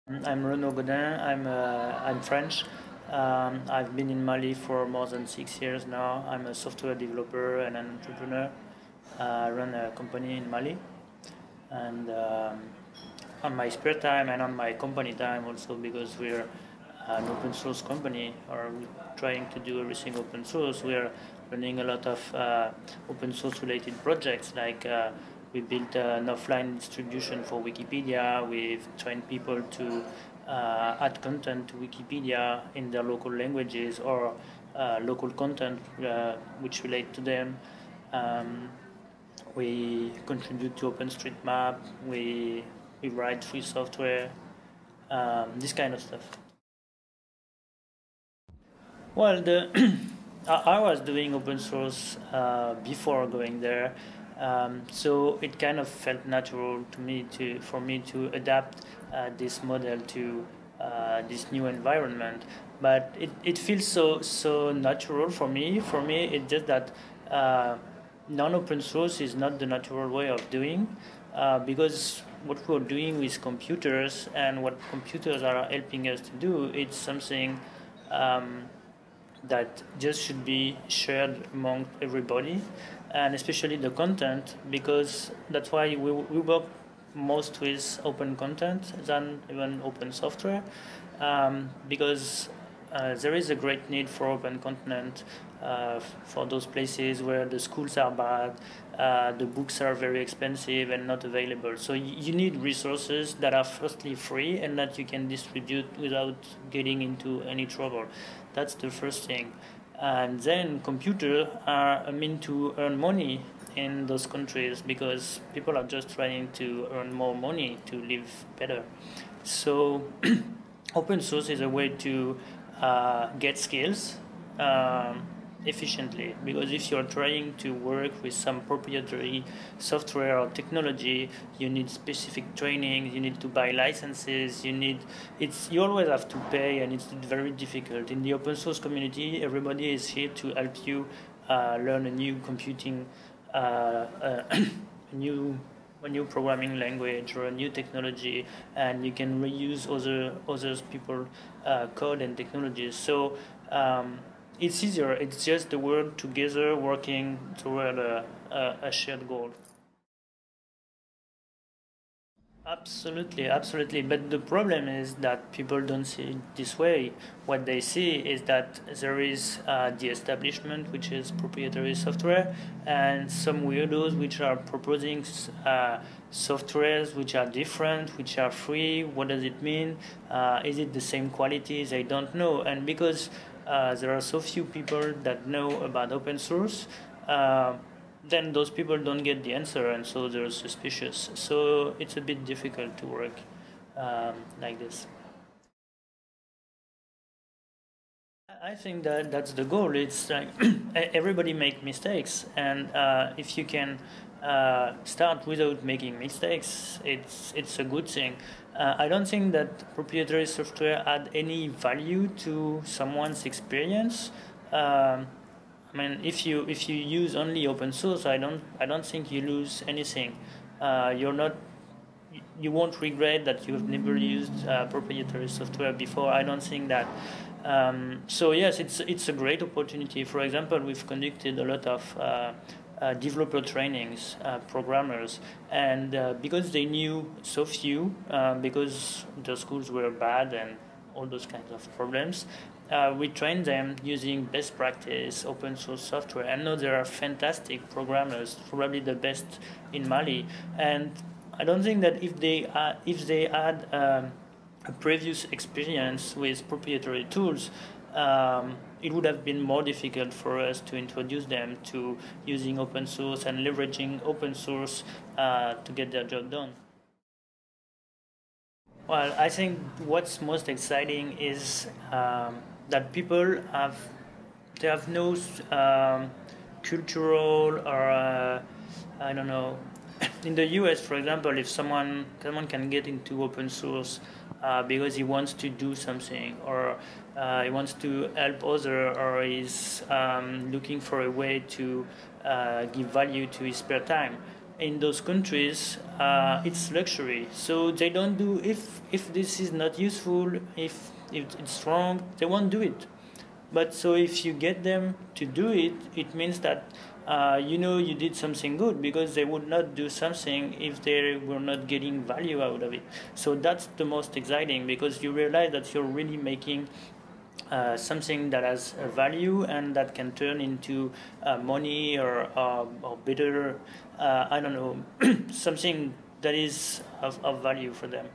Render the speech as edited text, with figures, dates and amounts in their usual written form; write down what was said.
I'm Renaud Gaudin. I'm French. I've been in Mali for more than 6 years now. I'm a software developer and an entrepreneur. I run a company in Mali, and on my spare time and on my company time also, because we're an open source company, or we're trying to do everything open source. We're running a lot of open source related projects, like we built an offline distribution for Wikipedia. We've trained people to add content to Wikipedia in their local languages, or local content which relate to them. We contribute to OpenStreetMap. We write free software. This kind of stuff. Well, I was doing open source before going there, so it kind of felt natural to me for me to adapt this model to this new environment. But it feels so natural for me. For me, it's just that non-open source is not the natural way of doing, because what we're doing with computers and what computers are helping us to do, it's something that just should be shared among everybody, and especially the content, because that's why we work most with open content than even open software, because there is a great need for open content for those places where the schools are bad, the books are very expensive and not available. So you need resources that are firstly free and that you can distribute without getting into any trouble. That's the first thing. And then computers are a mean to earn money in those countries, because people are just trying to earn more money to live better. So open source is a way to get skills efficiently, because if you're trying to work with some proprietary software or technology, you need specific training, you need to buy licenses, you always have to pay, and it's very difficult. In the open source community, everybody is here to help you learn a new computing a new programming language or a new technology, and you can reuse others people code and technologies. So it's easier. It's just the world together working toward a shared goal. Absolutely, absolutely. But the problem is that people don't see it this way. What they see is that there is the establishment, which is proprietary software, and some weirdos which are proposing softwares which are different, which are free. What does it mean? Is it the same quality? They don't know. And because there are so few people that know about open source, then those people don't get the answer, and so they're suspicious. So it's a bit difficult to work like this. I think that that's the goal. It's like everybody make mistakes, and if you can start without making mistakes, it's a good thing. I don't think that proprietary software add any value to someone's experience. I mean, if you use only open source, I don't think you lose anything. You won't regret that you have never used proprietary software before. I don't think that. So yes, it's a great opportunity. For example, we've conducted a lot of developer trainings, programmers, and because they knew so few, because the schools were bad and all those kinds of problems, we train them using best practice open source software. And now there are fantastic programmers, probably the best in Mali. And I don't think that if they had a previous experience with proprietary tools, it would have been more difficult for us to introduce them to using open source and leveraging open source to get their job done. Well, I think what's most exciting is that people have no cultural or I don't know. In the US, for example, if someone can get into open source because he wants to do something, or he wants to help others, or is looking for a way to give value to his spare time, in those countries, it's luxury. So they don't do, if this is not useful, if it's wrong, they won't do it. But so if you get them to do it, it means that you did something good, because they would not do something if they were not getting value out of it. So that's the most exciting, because you realize that you're really making something that has a value and that can turn into money or better, I don't know, something that is of value for them.